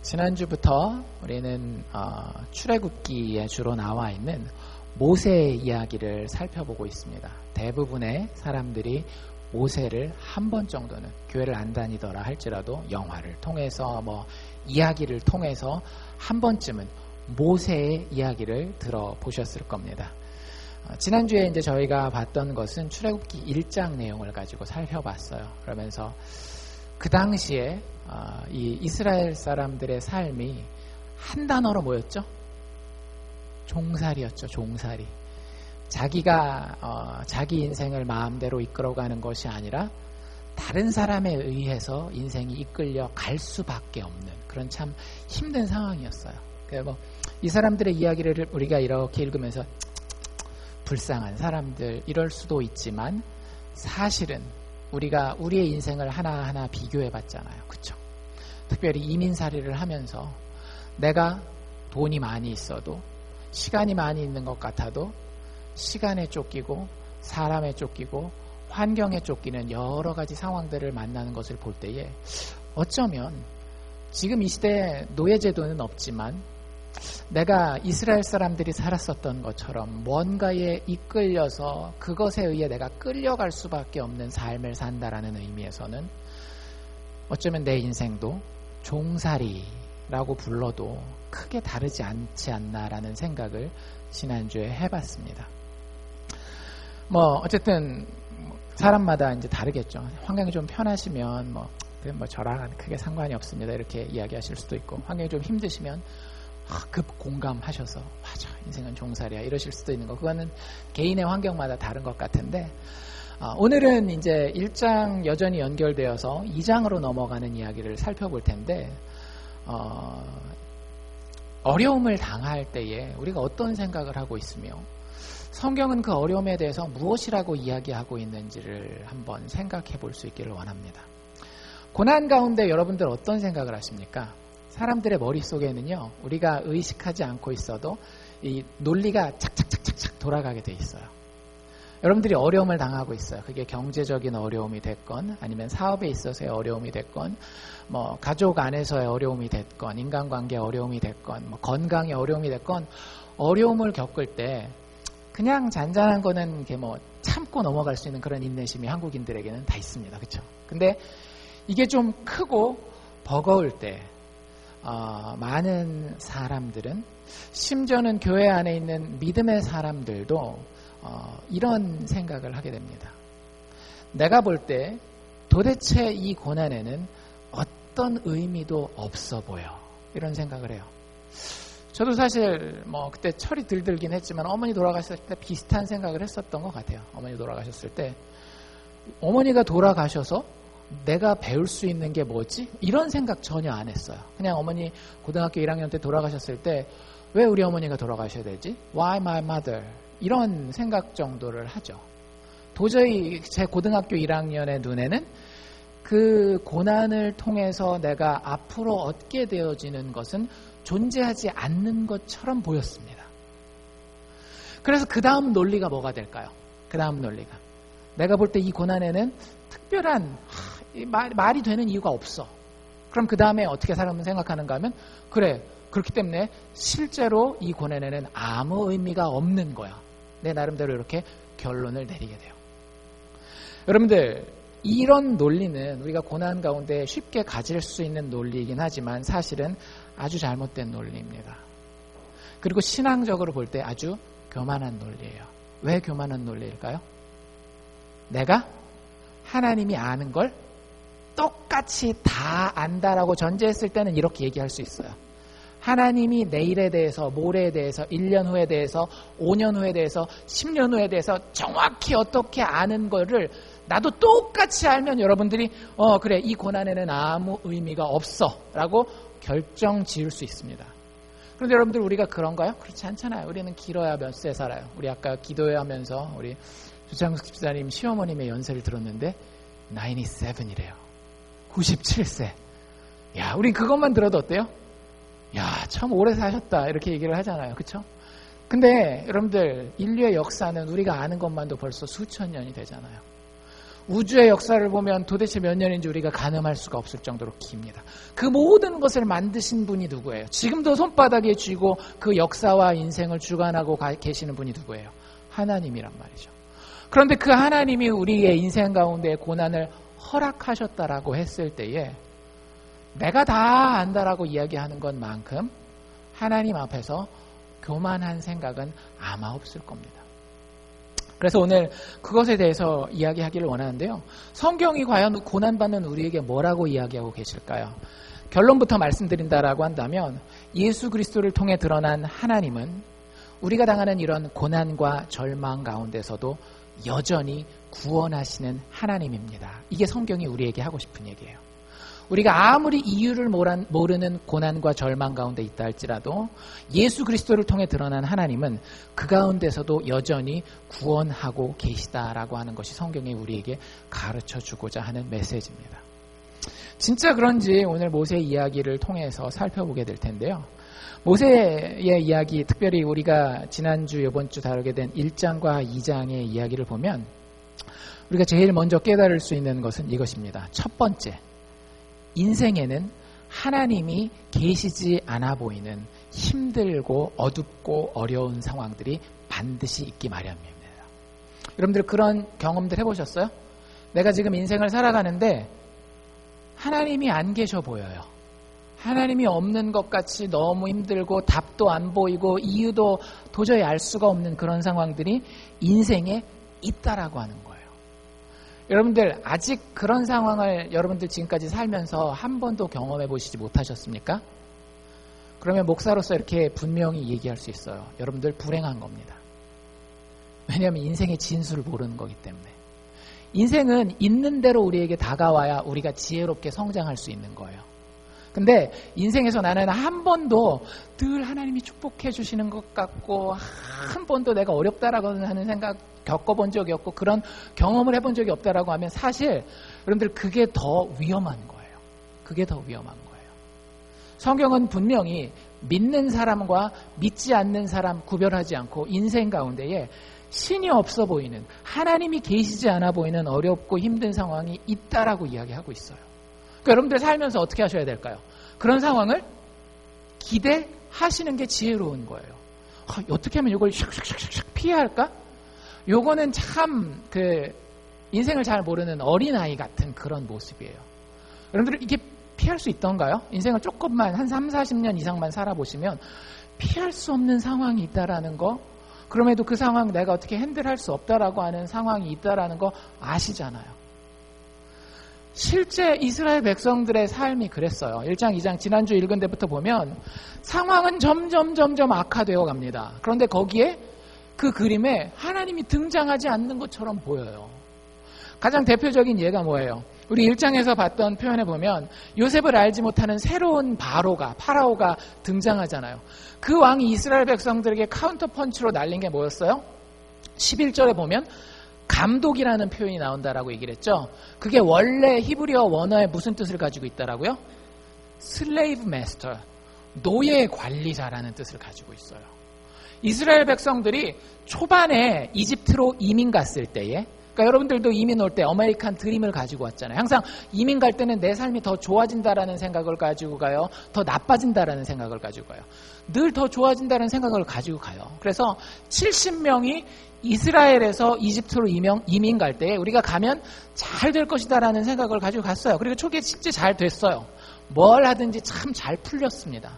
지난주부터 우리는 출애굽기에 주로 나와 있는 모세의 이야기를 살펴보고 있습니다. 대부분의 사람들이 모세를 한 번 정도는 교회를 안 다니더라 할지라도 영화를 통해서 이야기를 통해서 한 번쯤은 모세의 이야기를 들어보셨을 겁니다. 지난주에 이제 저희가 봤던 것은 출애굽기 1장 내용을 가지고 살펴봤어요. 그러면서 그 당시에 이 이스라엘 사람들의 삶이 한 단어로 뭐였죠? 종살이였죠. 종살이. 자기가 자기 인생을 마음대로 이끌어가는 것이 아니라 다른 사람에 의해서 인생이 이끌려 갈 수밖에 없는 그런 참 힘든 상황이었어요. 이 사람들의 이야기를 우리가 이렇게 읽으면서 불쌍한 사람들 이럴 수도 있지만 사실은 우리가 우리의 인생을 하나하나 비교해 봤잖아요. 그렇죠? 특별히 이민살이를 하면서 내가 돈이 많이 있어도 시간이 많이 있는 것 같아도 시간에 쫓기고 사람에 쫓기고 환경에 쫓기는 여러 가지 상황들을 만나는 것을 볼 때에 어쩌면 지금 이 시대에 노예제도는 없지만 내가 이스라엘 사람들이 살았었던 것처럼 뭔가에 이끌려서 그것에 의해 내가 끌려갈 수밖에 없는 삶을 산다라는 의미에서는 어쩌면 내 인생도 종살이라고 불러도 크게 다르지 않지 않나라는 생각을 지난주에 해봤습니다. 어쨌든 사람마다 이제 다르겠죠. 환경이 좀 편하시면 저랑은 크게 상관이 없습니다 이렇게 이야기하실 수도 있고, 환경이 좀 힘드시면 급 공감하셔서 맞아 인생은 종살이야 이러실 수도 있는 거, 그거는 개인의 환경마다 다른 것 같은데, 오늘은 이제 1장 여전히 연결되어서 2장으로 넘어가는 이야기를 살펴볼 텐데, 어려움을 당할 때에 우리가 어떤 생각을 하고 있으며 성경은 그 어려움에 대해서 무엇이라고 이야기하고 있는지를 한번 생각해 볼 수 있기를 원합니다. 고난 가운데 여러분들 어떤 생각을 하십니까? 사람들의 머릿속에는요, 우리가 의식하지 않고 있어도 이 논리가 착착착착착 돌아가게 돼 있어요. 여러분들이 어려움을 당하고 있어요. 그게 경제적인 어려움이 됐건, 아니면 사업에 있어서의 어려움이 됐건, 가족 안에서의 어려움이 됐건, 인간관계의 어려움이 됐건, 건강의 어려움이 됐건, 어려움을 겪을 때 그냥 잔잔한 거는 이렇게 참고 넘어갈 수 있는 그런 인내심이 한국인들에게는 다 있습니다. 그렇죠? 근데 이게 좀 크고 버거울 때 많은 사람들은, 심지어는 교회 안에 있는 믿음의 사람들도 이런 생각을 하게 됩니다. 내가 볼 때 도대체 이 고난에는 어떤 의미도 없어 보여, 이런 생각을 해요. 저도 사실 그때 철이 들긴 했지만 어머니 돌아가셨을 때 비슷한 생각을 했었던 것 같아요. 어머니 돌아가셨을 때 어머니가 돌아가셔서 내가 배울 수 있는 게 뭐지? 이런 생각 전혀 안 했어요. 그냥 어머니 고등학교 1학년 때 돌아가셨을 때 왜 우리 어머니가 돌아가셔야 되지? Why my mother? 이런 생각 정도를 하죠. 도저히 제 고등학교 1학년의 눈에는 그 고난을 통해서 내가 앞으로 얻게 되어지는 것은 존재하지 않는 것처럼 보였습니다. 그래서 그 다음 논리가 뭐가 될까요? 그 다음 논리가, 내가 볼 때 이 고난에는 특별한 말이 되는 이유가 없어. 그럼 그 다음에 어떻게 사람은 생각하는가 하면, 그래, 그렇기 때문에 실제로 이 고난에는 아무 의미가 없는 거야. 내 나름대로 이렇게 결론을 내리게 돼요. 여러분들, 이런 논리는 우리가 고난 가운데 쉽게 가질 수 있는 논리이긴 하지만 사실은 아주 잘못된 논리입니다. 그리고 신앙적으로 볼 때 아주 교만한 논리예요. 왜 교만한 논리일까요? 내가 하나님이 아는 걸 똑같이 다 안다라고 전제했을 때는 이렇게 얘기할 수 있어요. 하나님이 내일에 대해서, 모레에 대해서, 1년 후에 대해서, 5년 후에 대해서, 10년 후에 대해서 정확히 어떻게 아는 거를 나도 똑같이 알면 여러분들이 그래, 이 고난에는 아무 의미가 없어 라고 결정 지을 수 있습니다. 그런데 여러분들, 우리가 그런가요? 그렇지 않잖아요. 우리는 길어야 몇 세 살아요. 우리 아까 기도하면서 우리 주창숙 집사님 시어머님의 연세를 들었는데 97이래요. 97세. 야, 우린 그것만 들어도 어때요? 야, 참 오래 사셨다 이렇게 얘기를 하잖아요. 그렇죠? 근데 여러분들, 인류의 역사는 우리가 아는 것만도 벌써 수천 년이 되잖아요. 우주의 역사를 보면 도대체 몇 년인지 우리가 가늠할 수가 없을 정도로 깁니다. 그 모든 것을 만드신 분이 누구예요? 지금도 손바닥에 쥐고 그 역사와 인생을 주관하고 계시는 분이 누구예요? 하나님이란 말이죠. 그런데 그 하나님이 우리의 인생 가운데 고난을 허락하셨다라고 했을 때에 내가 다 안다라고 이야기하는 것만큼 하나님 앞에서 교만한 생각은 아마 없을 겁니다. 그래서 오늘 그것에 대해서 이야기하기를 원하는데요. 성경이 과연 고난받는 우리에게 뭐라고 이야기하고 계실까요? 결론부터 말씀드린다라고 한다면 예수 그리스도를 통해 드러난 하나님은 우리가 당하는 이런 고난과 절망 가운데서도 여전히 구원하시는 하나님입니다. 이게 성경이 우리에게 하고 싶은 얘기예요. 우리가 아무리 이유를 모르는 고난과 절망 가운데 있다 할지라도 예수 그리스도를 통해 드러난 하나님은 그 가운데서도 여전히 구원하고 계시다라고 하는 것이 성경이 우리에게 가르쳐주고자 하는 메시지입니다. 진짜 그런지 오늘 모세의 이야기를 통해서 살펴보게 될 텐데요. 모세의 이야기, 특별히 우리가 지난주 이번 주 다루게 된 1장과 2장의 이야기를 보면 우리가 제일 먼저 깨달을 수 있는 것은 이것입니다. 첫 번째, 인생에는 하나님이 계시지 않아 보이는 힘들고 어둡고 어려운 상황들이 반드시 있기 마련입니다. 여러분들 그런 경험들 해보셨어요? 내가 지금 인생을 살아가는데 하나님이 안 계셔 보여요. 하나님이 없는 것 같이 너무 힘들고 답도 안 보이고 이유도 도저히 알 수가 없는 그런 상황들이 인생에 있다라고 하는 거예요. 여러분들 아직 그런 상황을 여러분들 지금까지 살면서 한 번도 경험해 보시지 못하셨습니까? 그러면 목사로서 이렇게 분명히 얘기할 수 있어요. 여러분들 불행한 겁니다. 왜냐하면 인생의 진수를 모르는 거기 때문에. 인생은 있는 대로 우리에게 다가와야 우리가 지혜롭게 성장할 수 있는 거예요. 근데 인생에서 나는 한 번도 늘 하나님이 축복해 주시는 것 같고 한 번도 내가 어렵다라고 하는 생각 겪어본 적이 없고 그런 경험을 해본 적이 없다라고 하면 사실 여러분들 그게 더 위험한 거예요. 그게 더 위험한 거예요. 성경은 분명히 믿는 사람과 믿지 않는 사람 구별하지 않고 인생 가운데에 신이 없어 보이는 하나님이 계시지 않아 보이는 어렵고 힘든 상황이 있다라고 이야기하고 있어요. 그러니까 여러분들 살면서 어떻게 하셔야 될까요? 그런 상황을 기대하시는 게 지혜로운 거예요. 어떻게 하면 이걸 샥샥샥샥 피해야 할까? 요거는 참 인생을 잘 모르는 어린아이 같은 그런 모습이에요. 여러분들 이게 피할 수 있던가요? 인생을 조금만 한 3, 40년 이상만 살아보시면 피할 수 없는 상황이 있다라는 거, 그럼에도 그 상황 내가 어떻게 핸들할 수 없다라고 하는 상황이 있다라는 거 아시잖아요. 실제 이스라엘 백성들의 삶이 그랬어요. 1장, 2장 지난주 읽은 데부터 보면 상황은 점점 악화되어 갑니다. 그런데 거기에 그 그림에 하나님이 등장하지 않는 것처럼 보여요. 가장 대표적인 예가 뭐예요? 우리 1장에서 봤던 표현에 보면 요셉을 알지 못하는 새로운 파라오가 등장하잖아요. 그 왕이 이스라엘 백성들에게 카운터 펀치로 날린 게 뭐였어요? 11절에 보면 감독이라는 표현이 나온다라고 얘기를 했죠. 그게 원래 히브리어 원어에 무슨 뜻을 가지고 있다라고요? 슬레이브 마스터, 노예 관리자라는 뜻을 가지고 있어요. 이스라엘 백성들이 초반에 이집트로 이민 갔을 때에, 그러니까 여러분들도 이민 올 때 아메리칸 드림을 가지고 왔잖아요. 항상 이민 갈 때는 내 삶이 더 좋아진다라는 생각을 가지고 가요. 더 나빠진다라는 생각을 가지고 가요. 늘 더 좋아진다는 생각을 가지고 가요. 그래서 70명이 이스라엘에서 이집트로 이민 갈 때 우리가 가면 잘 될 것이다라는 생각을 가지고 갔어요. 그리고 초기에 진짜 잘 됐어요. 뭘 하든지 참 잘 풀렸습니다.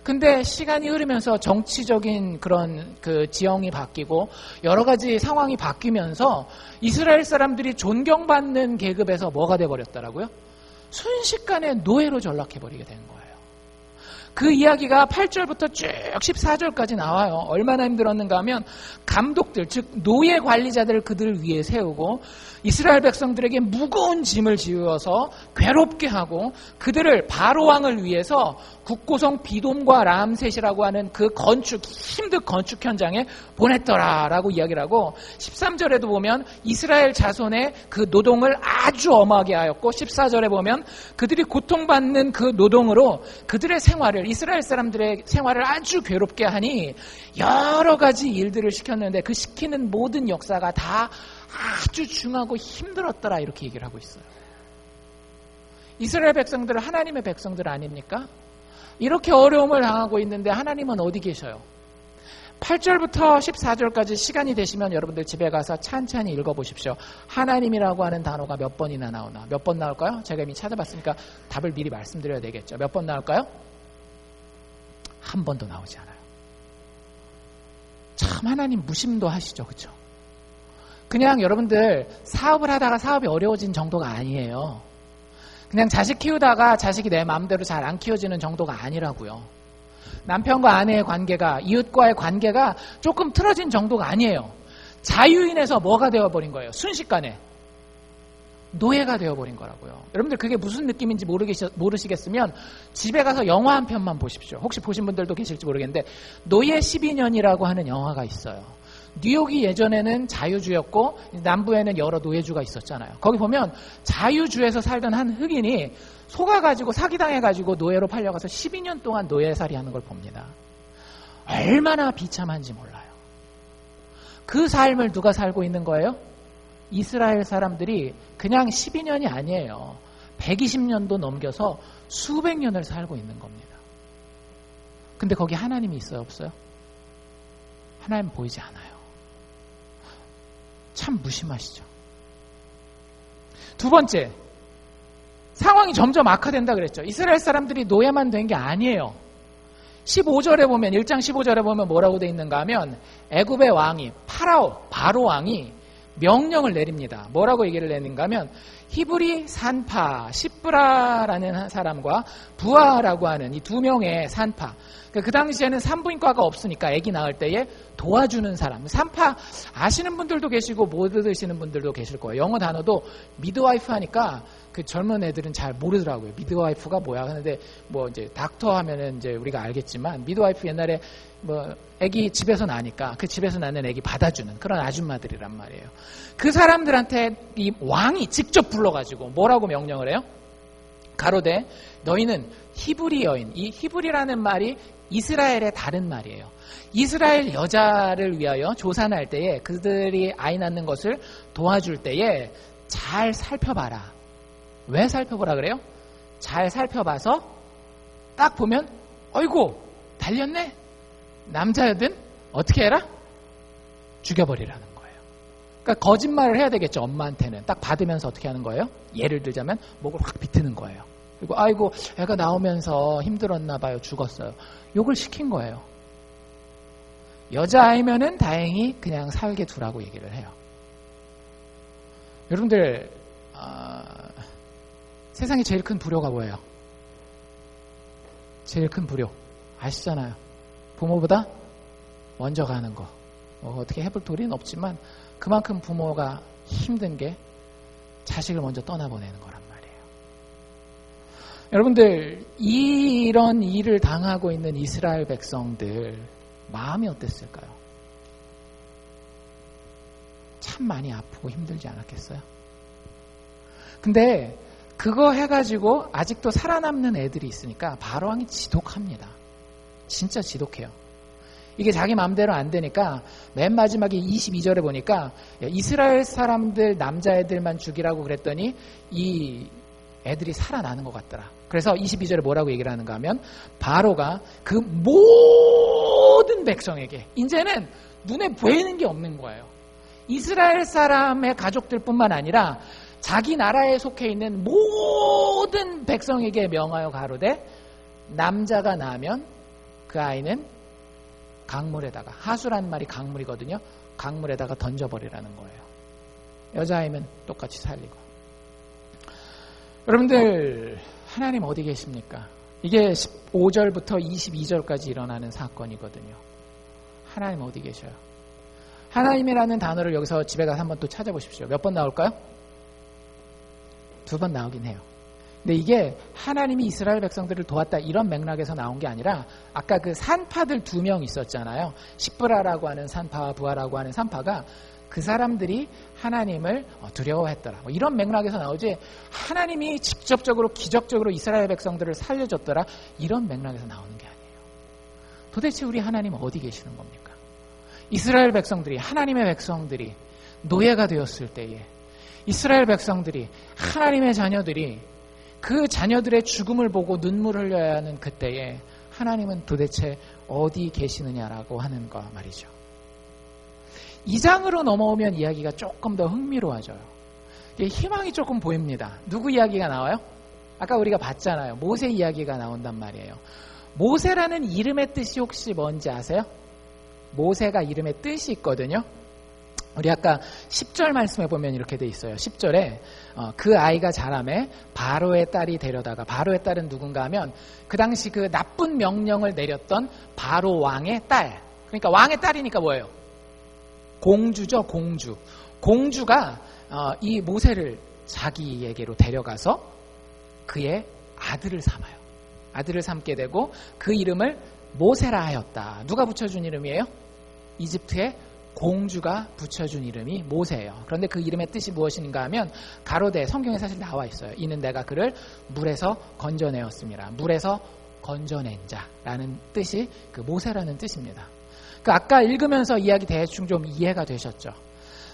근데 시간이 흐르면서 정치적인 그런 지형이 바뀌고 여러 가지 상황이 바뀌면서 이스라엘 사람들이 존경받는 계급에서 뭐가 돼버렸더라고요? 순식간에 노예로 전락해버리게 된 거예요. 그 이야기가 8절부터 쭉 14절까지 나와요. 얼마나 힘들었는가 하면 감독들, 즉 노예 관리자들을 그들을 위해 세우고 이스라엘 백성들에게 무거운 짐을 지어서 괴롭게 하고 그들을 바로 왕을 위해서 국고성 비돔과 람셋이라고 하는 그 힘든 건축 현장에 보냈더라라고 이야기를 하고 13절에도 보면 이스라엘 자손의 그 노동을 아주 엄하게 하였고 14절에 보면 그들이 고통받는 그 노동으로 그들의 생활을 이스라엘 사람들의 생활을 아주 괴롭게 하니 여러 가지 일들을 시켰는데 그 시키는 모든 역사가 다 아주 중하고 힘들었더라 이렇게 얘기를 하고 있어요. 이스라엘 백성들 하나님의 백성들 아닙니까? 이렇게 어려움을 당하고 있는데 하나님은 어디 계셔요? 8절부터 14절까지 시간이 되시면 여러분들 집에 가서 찬찬히 읽어보십시오. 하나님이라고 하는 단어가 몇 번이나 나오나? 몇 번 나올까요? 제가 이미 찾아봤으니까 답을 미리 말씀드려야 되겠죠. 몇 번 나올까요? 한 번도 나오지 않아요. 참 하나님 무심도 하시죠. 그렇죠? 그냥 여러분들 사업을 하다가 사업이 어려워진 정도가 아니에요. 그냥 자식 키우다가 자식이 내 마음대로 잘 안 키워지는 정도가 아니라고요. 남편과 아내의 관계가, 이웃과의 관계가 조금 틀어진 정도가 아니에요. 자유인에서 뭐가 되어버린 거예요? 순식간에 노예가 되어버린 거라고요. 여러분들 그게 무슨 느낌인지 모르시겠으면 집에 가서 영화 한 편만 보십시오. 혹시 보신 분들도 계실지 모르겠는데 노예 12년이라고 하는 영화가 있어요. 뉴욕이 예전에는 자유주였고 남부에는 여러 노예주가 있었잖아요. 거기 보면 자유주에서 살던 한 흑인이 속아가지고 사기당해가지고 노예로 팔려가서 12년 동안 노예살이 하는 걸 봅니다. 얼마나 비참한지 몰라요. 그 삶을 누가 살고 있는 거예요? 이스라엘 사람들이 그냥 12년이 아니에요. 120년도 넘겨서 수백 년을 살고 있는 겁니다. 근데 거기 하나님이 있어요? 없어요? 하나님 보이지 않아요. 참 무심하시죠. 두 번째, 상황이 점점 악화된다 그랬죠. 이스라엘 사람들이 노예만 된 게 아니에요. 15절에 보면 1장 15절에 보면 뭐라고 돼 있는가 하면 애굽의 왕이 바로 왕이 명령을 내립니다. 뭐라고 얘기를 내는가 하면 히브리 산파 시브라라는 사람과 부하라고 하는 이 두 명의 산파, 그 당시에는 산부인과가 없으니까 아기 낳을 때에 도와주는 사람, 산파 아시는 분들도 계시고 못 들으시는 분들도 계실 거예요. 영어 단어도 미드와이프 하니까 그 젊은 애들은 잘 모르더라고요. 미드와이프가 뭐야? 근데 뭐 이제 닥터 하면은 이제 우리가 알겠지만 미드와이프 옛날에 뭐 아기 집에서 나니까 그 집에서 나는 아기 받아주는 그런 아줌마들이란 말이에요. 그 사람들한테 이 왕이 직접 불러가지고 뭐라고 명령을 해요? 가로되 너희는 히브리 여인, 이 히브리라는 말이 이스라엘의 다른 말이에요. 이스라엘 여자를 위하여 조산할 때에 그들이 아이 낳는 것을 도와줄 때에 잘 살펴봐라. 왜 살펴보라 그래요? 잘 살펴봐서 딱 보면 어이구 달렸네? 남자든 어떻게 해라? 죽여버리라는 거예요. 그러니까 거짓말을 해야 되겠죠. 엄마한테는 딱 받으면서 어떻게 하는 거예요? 예를 들자면 목을 확 비트는 거예요. 그리고 아이고 애가 나오면서 힘들었나 봐요. 죽었어요. 욕을 시킨 거예요. 여자아이면은 다행히 그냥 살게 두라고 얘기를 해요. 여러분들 세상에 제일 큰 불효가 뭐예요? 제일 큰 불효 아시잖아요. 부모보다 먼저 가는 거. 어떻게 해볼 도리는 없지만 그만큼 부모가 힘든 게 자식을 먼저 떠나보내는 거란 말이에요. 여러분들 이런 일을 당하고 있는 이스라엘 백성들 마음이 어땠을까요? 참 많이 아프고 힘들지 않았겠어요? 근데 그거 해가지고 아직도 살아남는 애들이 있으니까 바로왕이 지독합니다. 진짜 지독해요. 이게 자기 마음대로 안 되니까 맨 마지막에 22절에 보니까 이스라엘 사람들 남자애들만 죽이라고 그랬더니 이 애들이 살아나는 것 같더라. 그래서 22절에 뭐라고 얘기를 하는가 하면 바로가 그 모든 백성에게 이제는 눈에 보이는 게 없는 거예요. 이스라엘 사람의 가족들뿐만 아니라 자기 나라에 속해 있는 모든 백성에게 명하여 가로되 남자가 낳으면 그 아이는 강물에다가, 하수라는 말이 강물이거든요. 강물에다가 던져버리라는 거예요. 여자아이면 똑같이 살리고. 여러분들 하나님 어디 계십니까? 이게 15절부터 22절까지 일어나는 사건이거든요. 하나님 어디 계셔요? 하나님이라는 단어를 여기서 집에 가서 한번 또 찾아보십시오. 몇 번 나올까요? 2번 나오긴 해요. 근데 이게 하나님이 이스라엘 백성들을 도왔다 이런 맥락에서 나온 게 아니라 아까 그 산파들 2명 있었잖아요. 시브라라고 하는 산파와 부하라고 하는 산파가 그 사람들이 하나님을 두려워했더라. 뭐 이런 맥락에서 나오지 하나님이 직접적으로 기적적으로 이스라엘 백성들을 살려줬더라 이런 맥락에서 나오는 게 아니에요. 도대체 우리 하나님 어디 계시는 겁니까? 이스라엘 백성들이 하나님의 백성들이 노예가 되었을 때에 이스라엘 백성들이, 하나님의 자녀들이 그 자녀들의 죽음을 보고 눈물을 흘려야 하는 그때에 하나님은 도대체 어디 계시느냐라고 하는 거 말이죠. 2장으로 넘어오면 이야기가 조금 더 흥미로워져요. 희망이 조금 보입니다. 누구 이야기가 나와요? 아까 우리가 봤잖아요. 모세 이야기가 나온단 말이에요. 모세라는 이름의 뜻이 혹시 뭔지 아세요? 모세가 이름의 뜻이 있거든요. 우리 아까 10절 말씀에 보면 이렇게 돼 있어요. 10절에 그 아이가 자라매 바로의 딸이 데려다가, 바로의 딸은 누군가 하면 그 당시 그 나쁜 명령을 내렸던 바로 왕의 딸. 그러니까 왕의 딸이니까 뭐예요? 공주죠, 공주. 공주가 이 모세를 자기에게로 데려가서 그의 아들을 삼아요. 아들을 삼게 되고 그 이름을 모세라 하였다. 누가 붙여준 이름이에요? 이집트의 공주가 붙여준 이름이 모세예요. 그런데 그 이름의 뜻이 무엇인가 하면 가로대, 성경에 사실 나와 있어요. 이는 내가 그를 물에서 건져내었습니다. 물에서 건져낸 자라는 뜻이 그 모세라는 뜻입니다. 그 아까 읽으면서 이야기 대충 좀 이해가 되셨죠?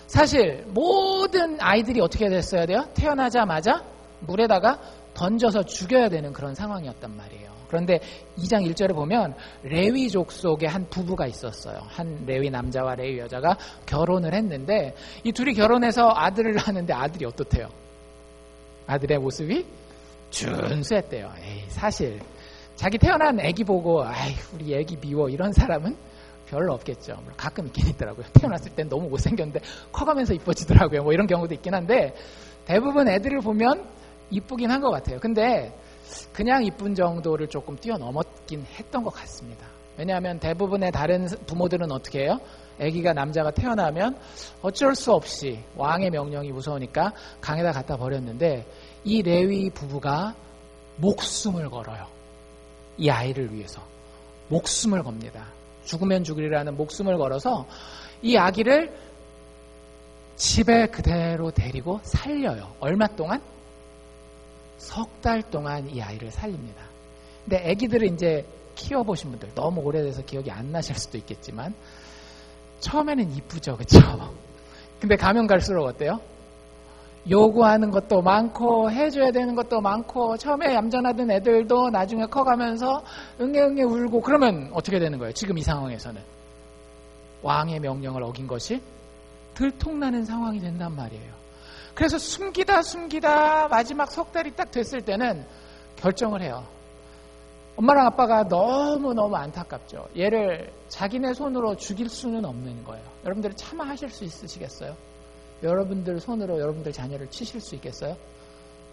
사실 모든 아이들이 어떻게 됐어야 돼요? 태어나자마자 물에다가 던져서 죽여야 되는 그런 상황이었단 말이에요. 그런데 2장 1절에 보면 레위족 속에 한 부부가 있었어요. 한 레위 남자와 레위 여자가 결혼을 했는데 이 둘이 결혼해서 아들을 낳았는데 아들이 어떻대요? 아들의 모습이 준수했대요. 사실 자기 태어난 애기 보고 우리 애기 미워 이런 사람은 별로 없겠죠. 가끔 있긴 있더라고요. 태어났을 땐 너무 못생겼는데 커가면서 이뻐지더라고요. 뭐 이런 경우도 있긴 한데 대부분 애들을 보면 이쁘긴 한 것 같아요. 근데 그냥 이쁜 정도를 조금 뛰어넘었긴 했던 것 같습니다. 왜냐하면 대부분의 다른 부모들은 어떻게 해요? 아기가 남자가 태어나면 어쩔 수 없이 왕의 명령이 무서우니까 강에다 갖다 버렸는데 이 레위 부부가 목숨을 걸어요. 이 아이를 위해서 목숨을 겁니다. 죽으면 죽으리라는 목숨을 걸어서 이 아기를 집에 그대로 데리고 살려요. 얼마 동안? 석 달 동안 이 아이를 살립니다. 근데 아기들을 이제 키워보신 분들, 너무 오래돼서 기억이 안 나실 수도 있겠지만 처음에는 이쁘죠, 그렇죠? 근데 가면 갈수록 어때요? 요구하는 것도 많고 해줘야 되는 것도 많고 처음에 얌전하던 애들도 나중에 커가면서 응애응애 울고 그러면 어떻게 되는 거예요? 지금 이 상황에서는 왕의 명령을 어긴 것이 들통나는 상황이 된단 말이에요. 그래서 숨기다 마지막 석 달이 딱 됐을 때는 결정을 해요. 엄마랑 아빠가 너무너무 안타깝죠. 얘를 자기네 손으로 죽일 수는 없는 거예요. 여러분들이 차마 하실 수 있으시겠어요? 여러분들 손으로 여러분들 자녀를 치실 수 있겠어요?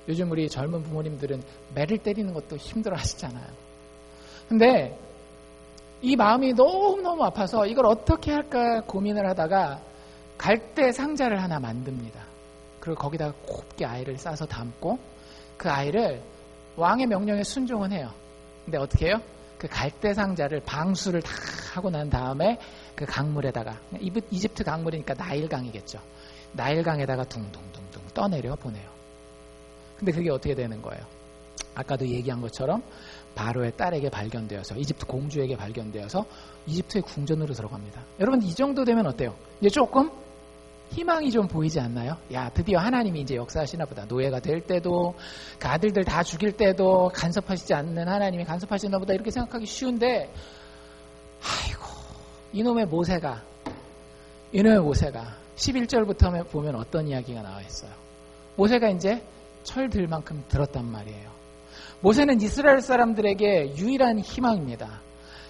요즘 우리 젊은 부모님들은 매를 때리는 것도 힘들어 하시잖아요. 근데 이 마음이 너무너무 아파서 이걸 어떻게 할까 고민을 하다가 갈대 상자를 하나 만듭니다. 그리고 거기다가 곱게 아이를 싸서 담고 그 아이를 왕의 명령에 순종은 해요. 근데 어떻게 해요? 그 갈대 상자를 방수를 다 하고 난 다음에 그 강물에다가, 이집트 강물이니까 나일강이겠죠. 나일강에다가 둥둥둥둥 떠내려 보내요. 근데 그게 어떻게 되는 거예요? 아까도 얘기한 것처럼 바로의 딸에게 발견되어서, 이집트 공주에게 발견되어서 이집트의 궁전으로 들어갑니다. 여러분 이 정도 되면 어때요? 이제 조금 희망이 좀 보이지 않나요? 야, 드디어 하나님이 이제 역사하시나 보다. 노예가 될 때도 그 아들들 다 죽일 때도 간섭하시지 않는 하나님이 간섭하시나 보다 이렇게 생각하기 쉬운데, 아이고 이놈의 모세가 11절부터 보면 어떤 이야기가 나와 있어요. 모세가 이제 철 들 만큼 들었단 말이에요. 모세는 이스라엘 사람들에게 유일한 희망입니다.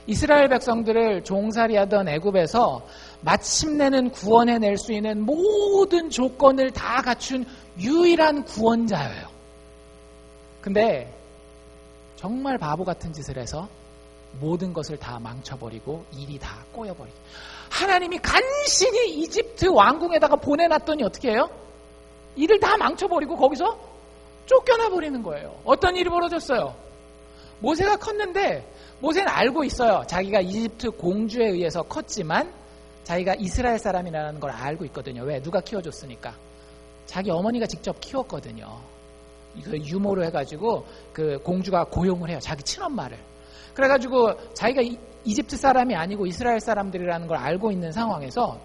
이스라엘 백성들을 종살이하던 애굽에서 마침내는 구원해낼 수 있는 모든 조건을 다 갖춘 유일한 구원자예요. 근데 정말 바보 같은 짓을 해서 모든 것을 다 망쳐버리고 일이 다 꼬여버리고, 하나님이 간신히 이집트 왕궁에다가 보내놨더니 어떻게 해요? 일을 다 망쳐버리고 거기서 쫓겨나 버리는 거예요. 어떤 일이 벌어졌어요? 모세가 컸는데 모세는 알고 있어요. 자기가 이집트 공주에 의해서 컸지만 자기가 이스라엘 사람이라는 걸 알고 있거든요. 왜? 누가 키워줬으니까. 자기 어머니가 직접 키웠거든요. 이거 유모로 해가지고 그 공주가 고용을 해요. 자기 친엄마를. 그래가지고 자기가 이집트 사람이 아니고 이스라엘 사람들이라는 걸 알고 있는 상황에서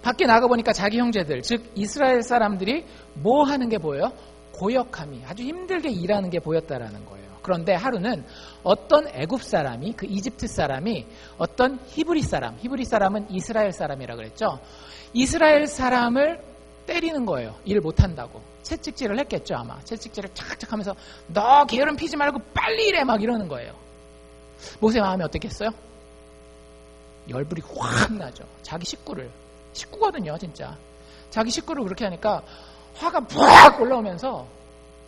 밖에 나가보니까 자기 형제들, 즉 이스라엘 사람들이 뭐 하는 게 보여요? 고역함이, 아주 힘들게 일하는 게 보였다라는 거예요. 그런데 하루는 어떤 애굽 사람이, 그 이집트 사람이 어떤 히브리 사람은 이스라엘 사람이라 그랬죠. 이스라엘 사람을 때리는 거예요. 일 못한다고. 채찍질을 했겠죠, 아마. 채찍질을 착착 하면서 너 게으름 피지 말고 빨리 일해, 막 이러는 거예요. 모세 마음이 어땠겠어요? 열불이 확 나죠. 자기 식구거든요, 진짜. 자기 식구를 그렇게 하니까 화가 푹 올라오면서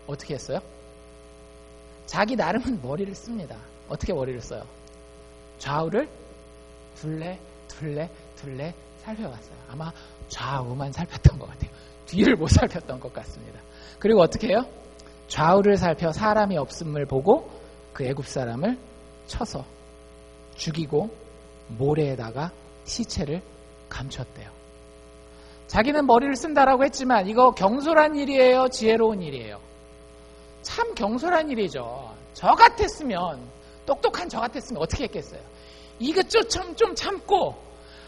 어떻게 했어요? 자기 나름은 머리를 씁니다. 어떻게 머리를 써요? 좌우를 둘레 살펴봤어요. 아마 좌우만 살폈던 것 같아요. 뒤를 못 살폈던 것 같습니다. 그리고 어떻게 해요? 좌우를 살펴 사람이 없음을 보고 그 애굽 사람을 쳐서 죽이고 모래에다가 시체를 감췄대요. 자기는 머리를 쓴다라고 했지만 이거 경솔한 일이에요? 지혜로운 일이에요? 참 경솔한 일이죠. 저 같았으면, 똑똑한 저 같았으면 어떻게 했겠어요? 이것저것 좀 참고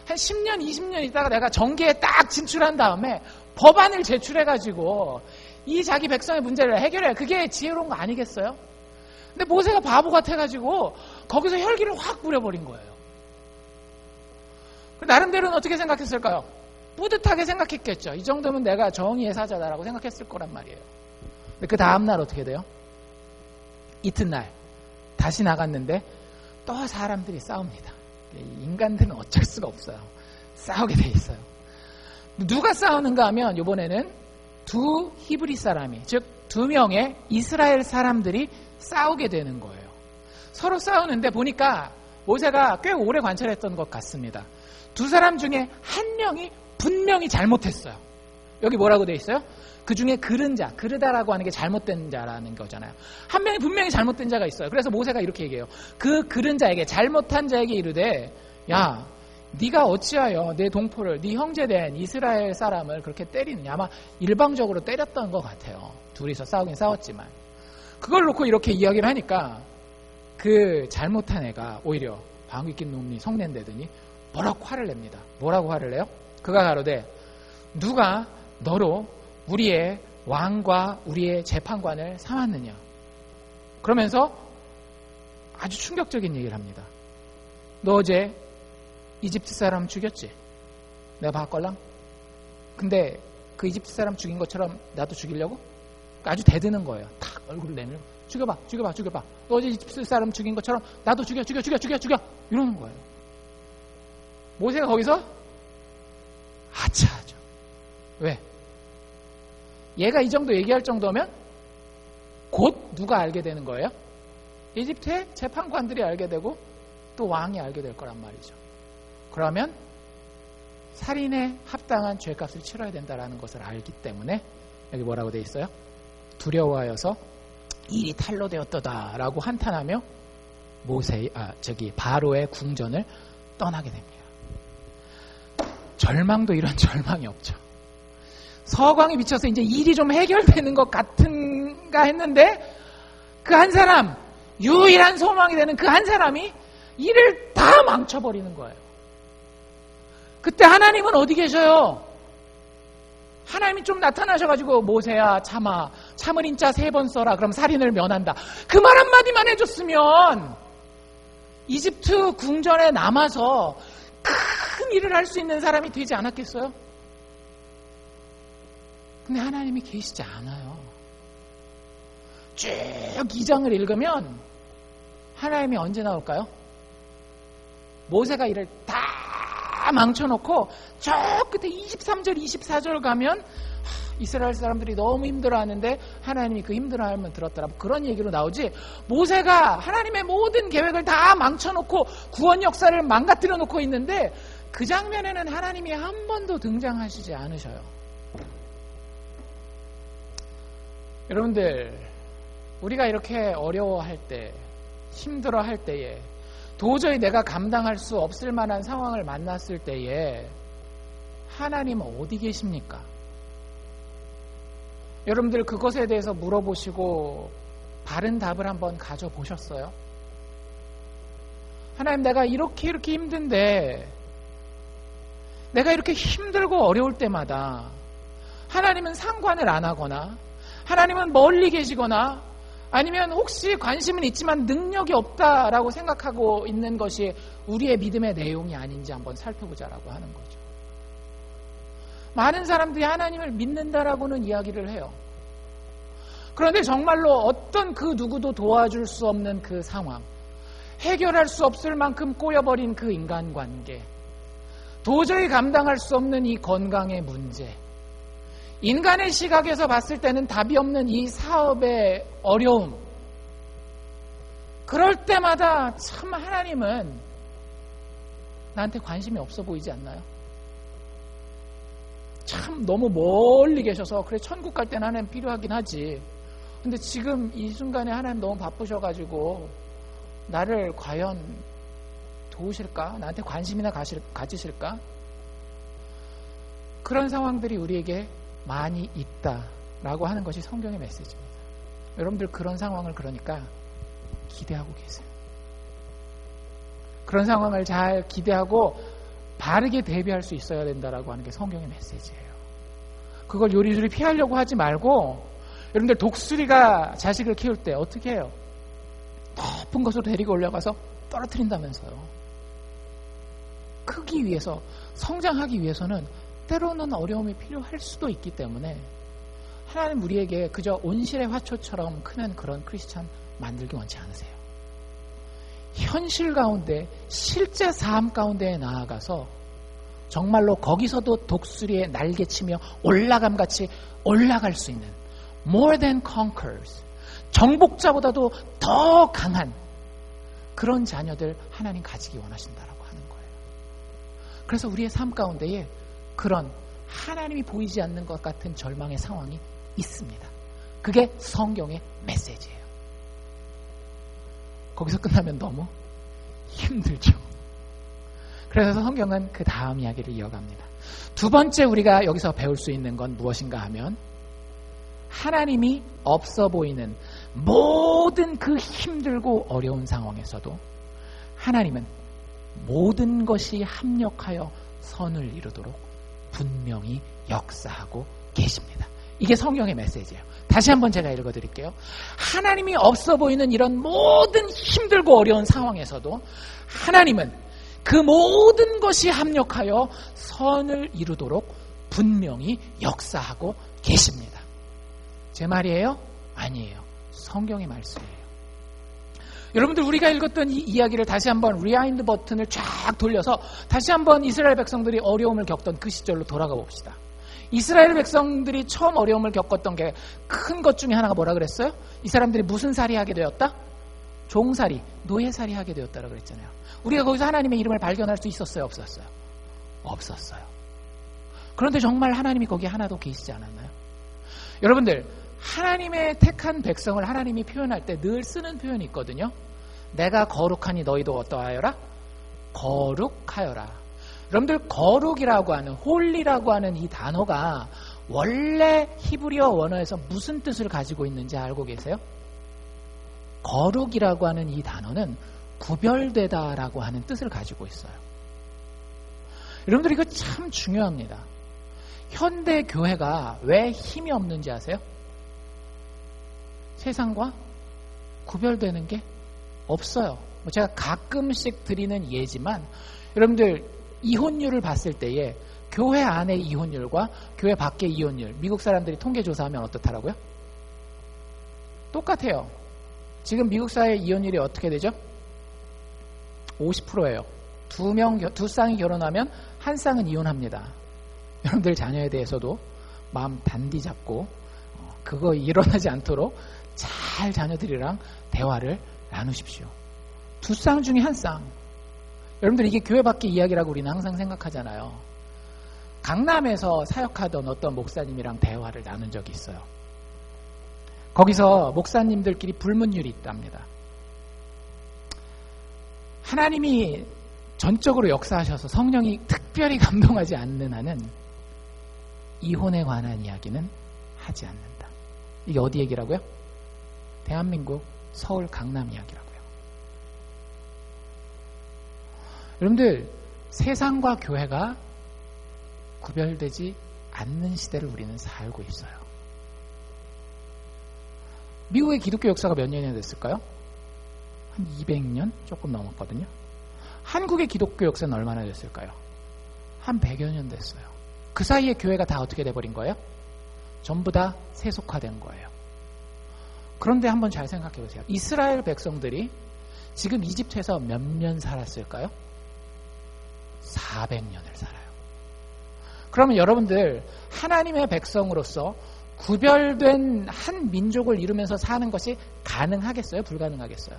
한 10년, 20년 있다가 내가 정계에 딱 진출한 다음에 법안을 제출해가지고 이 자기 백성의 문제를 해결해요. 그게 지혜로운 거 아니겠어요? 근데 모세가 바보 같아가지고 거기서 혈기를 확 부려버린 거예요. 나름대로는 어떻게 생각했을까요? 뿌듯하게 생각했겠죠. 이 정도면 내가 정의의 사자다라고 생각했을 거란 말이에요. 근데 그 다음날 어떻게 돼요? 이튿날 다시 나갔는데 또 사람들이 싸웁니다. 인간들은 어쩔 수가 없어요. 싸우게 돼 있어요. 누가 싸우는가 하면 이번에는 두 히브리 사람이, 즉 2명의 이스라엘 사람들이 싸우게 되는 거예요. 서로 싸우는데 보니까 모세가 꽤 오래 관찰했던 것 같습니다. 두 사람 중에 한 명이 분명히 잘못했어요. 여기 뭐라고 돼 있어요? 그 중에 그르다라고 하는 게 잘못된 자라는 거잖아요. 한 명이 분명히 잘못된 자가 있어요. 그래서 모세가 이렇게 얘기해요. 그 그른 자에게, 잘못한 자에게 이르되, 야, 네가 어찌하여 내 동포를, 네 형제 된 이스라엘 사람을 그렇게 때리느냐. 아마 일방적으로 때렸던 것 같아요. 둘이서 싸우긴 싸웠지만. 그걸 놓고 이렇게 이야기를 하니까 그 잘못한 애가 오히려 방귀 낀 놈이 성낸다더니 뭐라고 화를 냅니다. 뭐라고 화를 내요? 그가 가로되, 누가 너로 우리의 왕과 우리의 재판관을 삼았느냐. 그러면서 아주 충격적인 얘기를 합니다. 너 어제 이집트 사람 죽였지? 내가 봤걸랑? 근데 그 이집트 사람 죽인 것처럼 나도 죽이려고? 아주 대드는 거예요. 탁 얼굴을 내밀고 죽여봐. 너 어제 이집트 사람 죽인 것처럼 나도 죽여. 이러는 거예요. 모세가 거기서 아차하죠. 왜? 얘가 이 정도 얘기할 정도면 곧 누가 알게 되는 거예요? 이집트의 재판관들이 알게 되고 또 왕이 알게 될 거란 말이죠. 그러면 살인에 합당한 죄값을 치러야 된다는 것을 알기 때문에 여기 뭐라고 돼 있어요? 두려워하여서 일이 탈로 되었다라고 한탄하며 바로의 궁전을 떠나게 됩니다. 절망도 이런 절망이 없죠. 서광이 비쳐서 이제 일이 좀 해결되는 것 같은가 했는데 그 한 사람, 유일한 소망이 되는 그 한 사람이 일을 다 망쳐버리는 거예요. 그때 하나님은 어디 계셔요? 하나님이 좀 나타나셔가지고 모세야 참을 인자 3번 써라. 그럼 살인을 면한다. 그 말 한마디만 해줬으면 이집트 궁전에 남아서 큰 일을 할 수 있는 사람이 되지 않았겠어요? 근데 하나님이 계시지 않아요. 쭉 2장을 읽으면 하나님이 언제 나올까요? 모세가 일을 다 망쳐놓고 저 끝에 23절, 24절 가면 이스라엘 사람들이 너무 힘들어하는데 하나님이 그 힘들어하면 들었더라. 그런 얘기로 나오지. 모세가 하나님의 모든 계획을 다 망쳐놓고 구원 역사를 망가뜨려 놓고 있는데 그 장면에는 하나님이 한 번도 등장하시지 않으셔요. 여러분들, 우리가 이렇게 어려워할 때, 힘들어할 때에, 도저히 내가 감당할 수 없을 만한 상황을 만났을 때에 하나님은 어디 계십니까? 여러분들 그것에 대해서 물어보시고 바른 답을 한번 가져보셨어요? 하나님, 내가 이렇게 힘든데 내가 이렇게 힘들고 어려울 때마다 하나님은 상관을 안 하거나 하나님은 멀리 계시거나 아니면 혹시 관심은 있지만 능력이 없다라고 생각하고 있는 것이 우리의 믿음의 내용이 아닌지 한번 살펴보자라고 하는 거죠. 많은 사람들이 하나님을 믿는다라고는 이야기를 해요. 그런데 정말로 어떤 그 누구도 도와줄 수 없는 그 상황, 해결할 수 없을 만큼 꼬여버린 그 인간관계, 도저히 감당할 수 없는 이 건강의 문제, 인간의 시각에서 봤을 때는 답이 없는 이 사업의 어려움, 그럴 때마다 참 하나님은 나한테 관심이 없어 보이지 않나요? 참 너무 멀리 계셔서 그래 천국 갈 때는 하나님 필요하긴 하지. 근데 지금 이 순간에 하나님 너무 바쁘셔가지고 나를 과연 도우실까? 나한테 관심이나 가지실까? 그런 상황들이 우리에게 많이 있다라고 하는 것이 성경의 메시지입니다. 여러분들 그런 상황을 그러니까 기대하고 계세요. 그런 상황을 잘 기대하고 바르게 대비할 수 있어야 된다라고 하는 게 성경의 메시지예요. 그걸 요리조리 피하려고 하지 말고 여러분들 독수리가 자식을 키울 때 어떻게 해요? 높은 곳으로 데리고 올라가서 떨어뜨린다면서요. 크기 위해서, 성장하기 위해서는 때로는 어려움이 필요할 수도 있기 때문에 하나님 우리에게 그저 온실의 화초처럼 크는 그런 크리스찬 만들기 원치 않으세요. 현실 가운데, 실제 삶 가운데에 나아가서 정말로 거기서도 독수리의 날개치며 올라감같이 올라갈 수 있는 more than conquerors, 정복자보다도 더 강한 그런 자녀들 하나님 가지기 원하신다라고 하는 거예요. 그래서 우리의 삶 가운데에 그런 하나님이 보이지 않는 것 같은 절망의 상황이 있습니다. 그게 성경의 메시지예요. 거기서 끝나면 너무 힘들죠. 그래서 성경은 그 다음 이야기를 이어갑니다. 두 번째 우리가 여기서 배울 수 있는 건 무엇인가 하면 하나님이 없어 보이는 모든 그 힘들고 어려운 상황에서도 하나님은 모든 것이 합력하여 선을 이루도록 분명히 역사하고 계십니다. 이게 성경의 메시지예요. 다시 한번 제가 읽어드릴게요. 하나님이 없어 보이는 이런 모든 힘들고 어려운 상황에서도 하나님은 그 모든 것이 합력하여 선을 이루도록 분명히 역사하고 계십니다. 제 말이에요? 아니에요. 성경의 말씀이에요. 여러분들 우리가 읽었던 이 이야기를 다시 한번 리와인드 버튼을 쫙 돌려서 다시 한번 이스라엘 백성들이 어려움을 겪던 그 시절로 돌아가 봅시다. 이스라엘 백성들이 처음 어려움을 겪었던 게 큰 것 중에 하나가 뭐라 그랬어요? 이 사람들이 무슨 살이 하게 되었다? 종살이, 노예살이 하게 되었다라고 그랬잖아요. 우리가 거기서 하나님의 이름을 발견할 수 있었어요? 없었어요? 없었어요. 그런데 정말 하나님이 거기에 하나도 계시지 않았나요? 여러분들 하나님의 택한 백성을 하나님이 표현할 때 늘 쓰는 표현이 있거든요. 내가 거룩하니 너희도 어떠하여라? 거룩하여라. 여러분들 거룩이라고 하는 홀리라고 하는 이 단어가 원래 히브리어 원어에서 무슨 뜻을 가지고 있는지 알고 계세요? 거룩이라고 하는 이 단어는 구별되다라고 하는 뜻을 가지고 있어요. 여러분들 이거 참 중요합니다. 현대 교회가 왜 힘이 없는지 아세요? 세상과 구별되는 게 없어요. 제가 가끔씩 드리는 예지만 여러분들 이혼율을 봤을 때에 교회 안의 이혼율과 교회 밖의 이혼율, 미국 사람들이 통계조사하면 어떻다라고요? 똑같아요. 지금 미국 사회의 이혼율이 어떻게 되죠? 50%예요. 두 쌍이 결혼하면 한 쌍은 이혼합니다. 여러분들 자녀에 대해서도 마음 단디 잡고 그거 일어나지 않도록 잘 자녀들이랑 대화를 나누십시오. 두 쌍 중에 한 쌍. 여러분들 이게 교회 밖의 이야기라고 우리는 항상 생각하잖아요. 강남에서 사역하던 어떤 목사님이랑 대화를 나눈 적이 있어요. 거기서 목사님들끼리 불문율이 있답니다. 하나님이 전적으로 역사하셔서 성령이 특별히 감동하지 않는 한은 이혼에 관한 이야기는 하지 않는다. 이게 어디 얘기라고요? 대한민국 서울 강남 이야기라고요. 여러분들 세상과 교회가 구별되지 않는 시대를 우리는 살고 있어요. 미국의 기독교 역사가 몇 년이나 됐을까요? 한 200년 조금 넘었거든요. 한국의 기독교 역사는 얼마나 됐을까요? 한 100여 년 됐어요. 그 사이에 교회가 다 어떻게 돼버린 거예요? 전부 다 세속화된 거예요. 그런데 한번 잘 생각해 보세요. 이스라엘 백성들이 지금 이집트에서 몇 년 살았을까요? 400년을 살아요. 그러면 여러분들 하나님의 백성으로서 구별된 한 민족을 이루면서 사는 것이 가능하겠어요? 불가능하겠어요?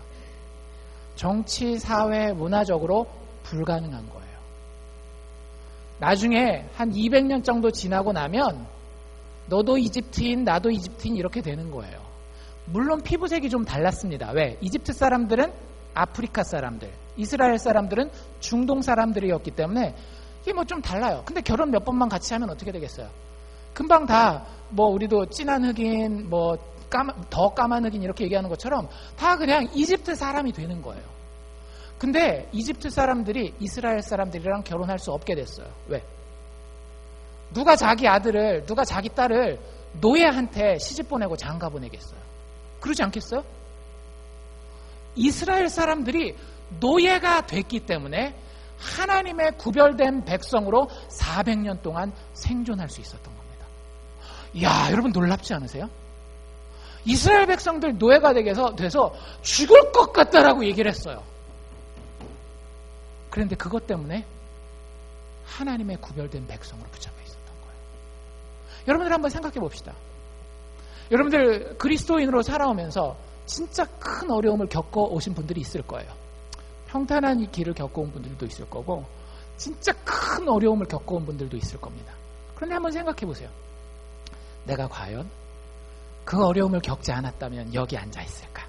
정치, 사회, 문화적으로 불가능한 거예요. 나중에 한 200년 정도 지나고 나면 너도 이집트인, 나도 이집트인 이렇게 되는 거예요. 물론 피부색이 좀 달랐습니다. 왜? 이집트 사람들은 아프리카 사람들, 이스라엘 사람들은 중동 사람들이었기 때문에 이게 뭐 좀 달라요. 근데 결혼 몇 번만 같이 하면 어떻게 되겠어요? 금방 다 뭐 우리도 진한 흑인, 뭐 더 까만 흑인 이렇게 얘기하는 것처럼 다 그냥 이집트 사람이 되는 거예요. 근데 이집트 사람들이 이스라엘 사람들이랑 결혼할 수 없게 됐어요. 왜? 누가 자기 아들을, 누가 자기 딸을 노예한테 시집 보내고 장가 보내겠어요? 그러지 않겠어요? 이스라엘 사람들이 노예가 됐기 때문에 하나님의 구별된 백성으로 400년 동안 생존할 수 있었던 겁니다. 이야, 여러분 놀랍지 않으세요? 이스라엘 백성들 노예가 돼서 죽을 것 같다라고 얘기를 했어요. 그런데 그것 때문에 하나님의 구별된 백성으로 붙잡혀 있었던 거예요. 여러분들 한번 생각해 봅시다. 여러분들 그리스도인으로 살아오면서 진짜 큰 어려움을 겪어오신 분들이 있을 거예요. 평탄한 이 길을 겪어온 분들도 있을 거고 진짜 큰 어려움을 겪어온 분들도 있을 겁니다. 그런데 한번 생각해 보세요. 내가 과연 그 어려움을 겪지 않았다면 여기 앉아 있을까?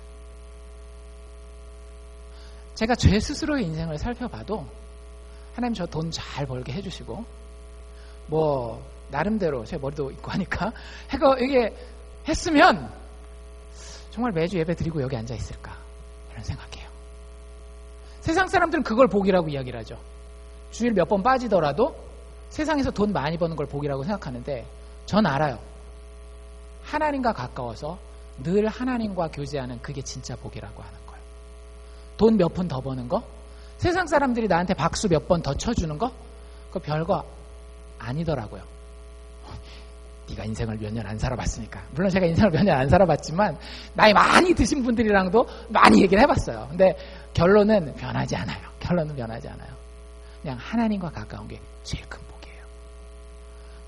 제가 제 스스로의 인생을 살펴봐도 하나님 저 돈 잘 벌게 해주시고 뭐 나름대로 제 머리도 있고 하니까 이게 했으면 정말 매주 예배 드리고 여기 앉아 있을까? 이런 생각해요. 세상 사람들은 그걸 복이라고 이야기를 하죠. 주일 몇 번 빠지더라도 세상에서 돈 많이 버는 걸 복이라고 생각하는데 전 알아요. 하나님과 가까워서 늘 하나님과 교제하는 그게 진짜 복이라고 하는 거예요. 돈 몇 푼 더 버는 거? 세상 사람들이 나한테 박수 몇 번 더 쳐주는 거? 그거 별거 아니더라고요. 네가 인생을 몇 년 안 살아봤으니까. 물론 제가 인생을 몇 년 안 살아봤지만 나이 많이 드신 분들이랑도 많이 얘기를 해봤어요. 근데 결론은 변하지 않아요. 그냥 하나님과 가까운 게 제일 큰 복이에요.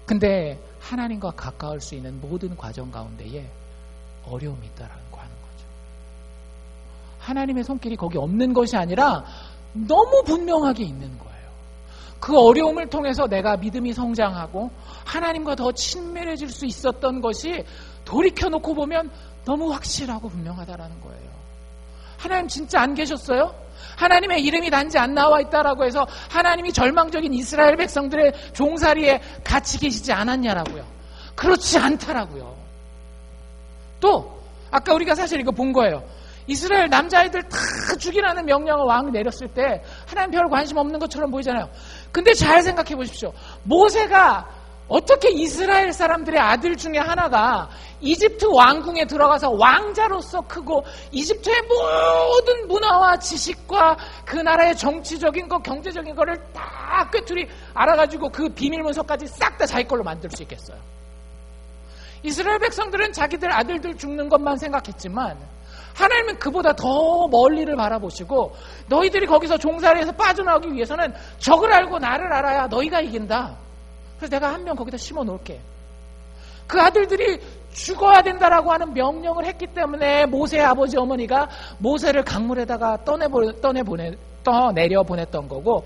근데 하나님과 가까울 수 있는 모든 과정 가운데에 어려움이 있다라는 거 하는 거죠. 하나님의 손길이 거기 없는 것이 아니라 너무 분명하게 있는 거예요. 그 어려움을 통해서 내가 믿음이 성장하고 하나님과 더 친밀해질 수 있었던 것이 돌이켜놓고 보면 너무 확실하고 분명하다라는 거예요. 하나님 진짜 안 계셨어요? 하나님의 이름이 단지 안 나와 있다라고 해서 하나님이 절망적인 이스라엘 백성들의 종살이에 같이 계시지 않았냐라고요. 그렇지 않다라고요. 또 아까 우리가 사실 이거 본 거예요. 이스라엘 남자아이들 다 죽이라는 명령을 왕이 내렸을 때 하나님 별 관심 없는 것처럼 보이잖아요. 근데 잘 생각해 보십시오. 모세가 어떻게 이스라엘 사람들의 아들 중에 하나가 이집트 왕궁에 들어가서 왕자로서 크고 이집트의 모든 문화와 지식과 그 나라의 정치적인 것, 경제적인 거를 다 꿰뚫이 알아가지고 그 비밀문서까지 싹 다 자기 걸로 만들 수 있겠어요. 이스라엘 백성들은 자기들 아들들 죽는 것만 생각했지만 하나님은 그보다 더 멀리를 바라보시고 너희들이 거기서 종살이에서 빠져나오기 위해서는 적을 알고 나를 알아야 너희가 이긴다. 그래서 내가 한 명 거기다 심어 놓을게. 그 아들들이 죽어야 된다라고 하는 명령을 했기 때문에 모세의 아버지 어머니가 모세를 강물에다가 떠내려 보냈던 거고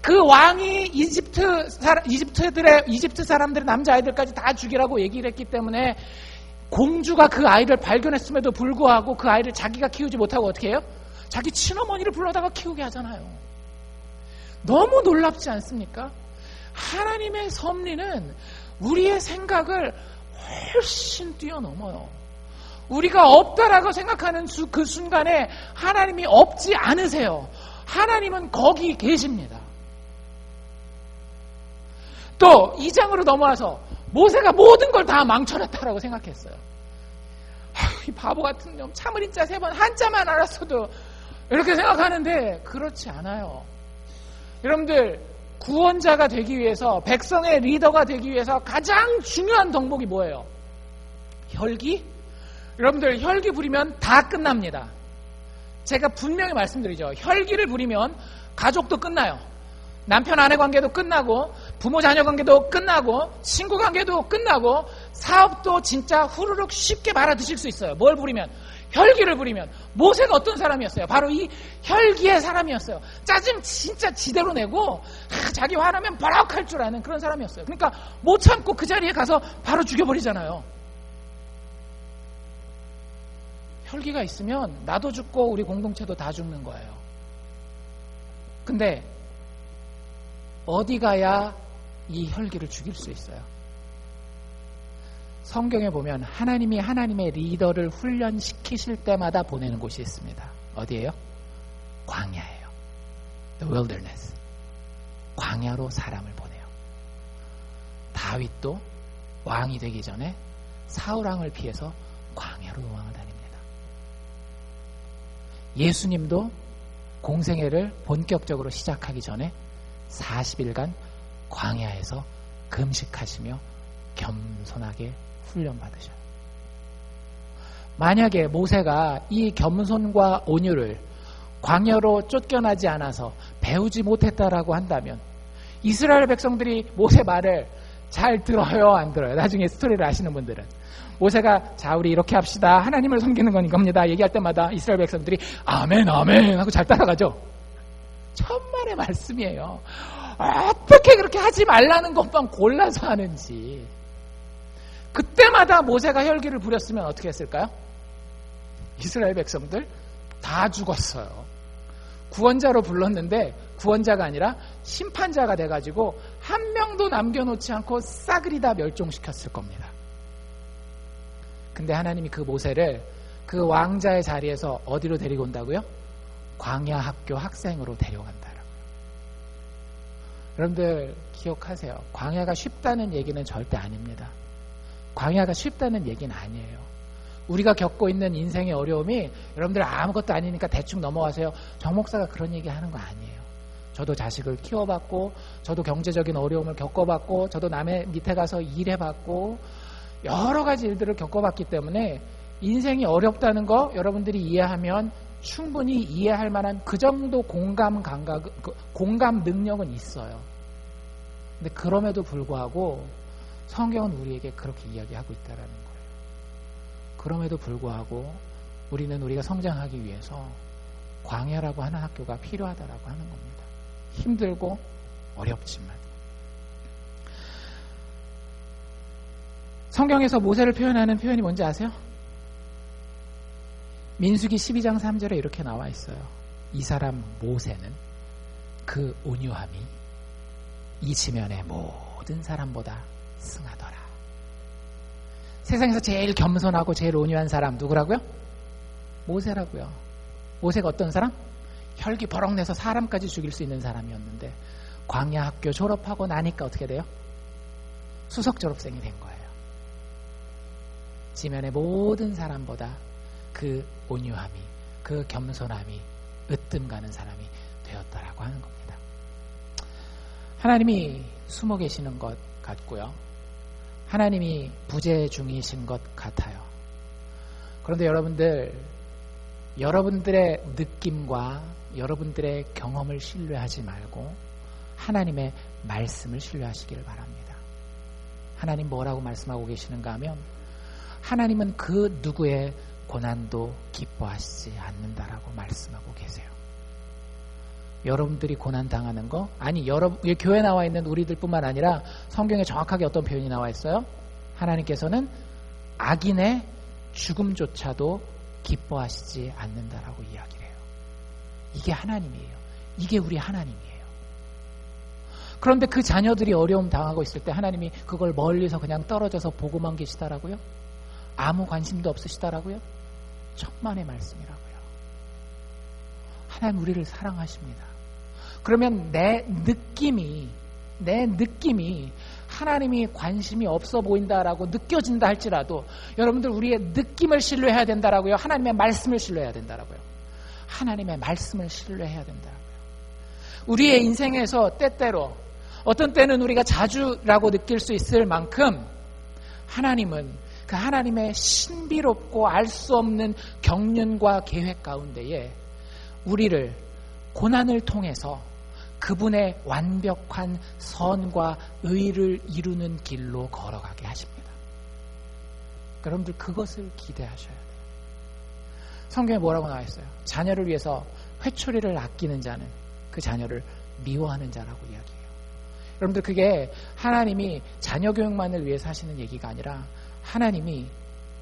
그 왕이 이집트 사람들의 남자아이들까지 다 죽이라고 얘기를 했기 때문에 공주가 그 아이를 발견했음에도 불구하고 그 아이를 자기가 키우지 못하고 어떻게 해요? 자기 친어머니를 불러다가 키우게 하잖아요. 너무 놀랍지 않습니까? 하나님의 섭리는 우리의 생각을 훨씬 뛰어넘어요. 우리가 없다라고 생각하는 그 순간에 하나님이 없지 않으세요. 하나님은 거기 계십니다. 또 2장으로 넘어와서 모세가 모든 걸 다 망쳐놨다라고 생각했어요. 이 바보 같은 놈, 참을인자 3번 한자만 알았어도 이렇게 생각하는데 그렇지 않아요. 여러분들, 구원자가 되기 위해서, 백성의 리더가 되기 위해서 가장 중요한 덕목이 뭐예요? 혈기? 여러분들, 혈기 부리면 다 끝납니다. 제가 분명히 말씀드리죠. 혈기를 부리면 가족도 끝나요. 남편 아내 관계도 끝나고, 부모 자녀 관계도 끝나고, 친구 관계도 끝나고, 사업도 진짜 후루룩 쉽게 말아드실 수 있어요. 뭘 부리면? 혈기를 부리면. 모세가 어떤 사람이었어요? 바로 이 혈기의 사람이었어요. 짜증 진짜 지대로 내고 자기 화나면 버럭할 줄 아는 그런 사람이었어요. 그러니까 못 참고 그 자리에 가서 바로 죽여버리잖아요. 혈기가 있으면 나도 죽고 우리 공동체도 다 죽는 거예요. 근데 어디 가야 이 혈기를 죽일 수 있어요? 성경에 보면 하나님이 하나님의 리더를 훈련시키실 때마다 보내는 곳이 있습니다. 어디예요? 광야예요. The wilderness. 광야로 사람을 보내요. 다윗도 왕이 되기 전에 사울왕을 피해서 광야로 왕을 다닙니다. 예수님도 공생애를 본격적으로 시작하기 전에 40일간 광야에서 금식하시며 겸손하게 훈련받으셔요. 만약에 모세가 이 겸손과 온유를 광야로 쫓겨나지 않아서 배우지 못했다라고 한다면 이스라엘 백성들이 모세 말을 잘 들어요, 안 들어요? 나중에 스토리를 아시는 분들은 모세가 자 우리 이렇게 합시다, 하나님을 섬기는 건 이겁니다 얘기할 때마다 이스라엘 백성들이 아멘 아멘 하고 잘 따라가죠. 천만의 말씀이에요. 어떻게 그렇게 하지 말라는 것만 골라서 하는지. 그때마다 모세가 혈기를 부렸으면 어떻게 했을까요? 이스라엘 백성들 다 죽었어요. 구원자로 불렀는데 구원자가 아니라 심판자가 돼가지고 한 명도 남겨놓지 않고 싸그리 다 멸종시켰을 겁니다. 근데 하나님이 그 모세를 그 왕자의 자리에서 어디로 데리고 온다고요? 광야 학교 학생으로 데려간다라고요. 여러분들 기억하세요. 광야가 쉽다는 얘기는 절대 아닙니다. 광야가 쉽다는 얘기는 아니에요. 우리가 겪고 있는 인생의 어려움이 여러분들 아무것도 아니니까 대충 넘어가세요. 정 목사가 그런 얘기 하는 거 아니에요. 저도 자식을 키워봤고, 저도 경제적인 어려움을 겪어봤고, 저도 남의 밑에 가서 일해봤고, 여러 가지 일들을 겪어봤기 때문에 인생이 어렵다는 거 여러분들이 이해하면 충분히 이해할 만한 그 정도 공감 감각, 공감 능력은 있어요. 근데 그럼에도 불구하고 성경은 우리에게 그렇게 이야기하고 있다는 거예요. 그럼에도 불구하고 우리는 우리가 성장하기 위해서 광야라고 하는 학교가 필요하다라고 하는 겁니다. 힘들고 어렵지만. 성경에서 모세를 표현하는 표현이 뭔지 아세요? 민수기 12장 3절에 이렇게 나와 있어요. 이 사람 모세는 그 온유함이 이 지면의 모든 사람보다 승하더라. 세상에서 제일 겸손하고 제일 온유한 사람 누구라고요? 모세라고요. 모세가 어떤 사람? 혈기 버럭 내서 사람까지 죽일 수 있는 사람이었는데 광야 학교 졸업하고 나니까 어떻게 돼요? 수석 졸업생이 된 거예요. 지면의 모든 사람보다 그 온유함이, 그 겸손함이 으뜸 가는 사람이 되었다라고 하는 겁니다. 하나님이 숨어 계시는 것 같고요. 하나님이 부재 중이신 것 같아요. 그런데 여러분들의 느낌과 여러분들의 경험을 신뢰하지 말고 하나님의 말씀을 신뢰하시길 바랍니다. 하나님 뭐라고 말씀하고 계시는가 하면 하나님은 그 누구의 고난도 기뻐하시지 않는다라고 말씀하고 계세요. 여러분들이 고난 당하는 거, 아니 교회 나와 있는 우리들뿐만 아니라 성경에 정확하게 어떤 표현이 나와 있어요? 하나님께서는 악인의 죽음조차도 기뻐하시지 않는다라고 이야기를 해요. 이게 하나님이에요. 이게 우리 하나님이에요. 그런데 그 자녀들이 어려움 당하고 있을 때 하나님이 그걸 멀리서 그냥 떨어져서 보고만 계시다라고요? 아무 관심도 없으시다라고요? 천만의 말씀이라고요. 하나님 우리를 사랑하십니다. 그러면 내 느낌이 내 느낌이 하나님이 관심이 없어 보인다라고 느껴진다 할지라도 여러분들 우리의 느낌을 신뢰해야 된다라고요. 하나님의 말씀을 신뢰해야 된다라고요. 하나님의 말씀을 신뢰해야 된다라고요. 우리의 인생에서 때때로 어떤 때는 우리가 자주라고 느낄 수 있을 만큼 하나님은 그 하나님의 신비롭고 알 수 없는 경륜과 계획 가운데에 우리를 고난을 통해서 그분의 완벽한 선과 의를 이루는 길로 걸어가게 하십니다. 여러분들 그것을 기대하셔야 돼요. 성경에 뭐라고 나와 있어요? 자녀를 위해서 회초리를 아끼는 자는 그 자녀를 미워하는 자라고 이야기해요. 여러분들 그게 하나님이 자녀 교육만을 위해서 하시는 얘기가 아니라 하나님이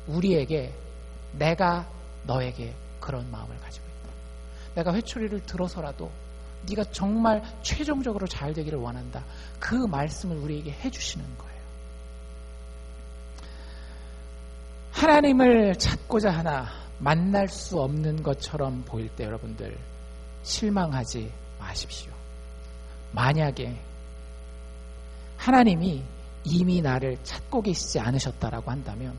우리에게 내가 너에게 그런 마음을 가지고 있다. 내가 회초리를 들어서라도 네가 정말 최종적으로 잘 되기를 원한다. 그 말씀을 우리에게 해주시는 거예요. 하나님을 찾고자 하나 만날 수 없는 것처럼 보일 때 여러분들 실망하지 마십시오. 만약에 하나님이 이미 나를 찾고 계시지 않으셨다라고 한다면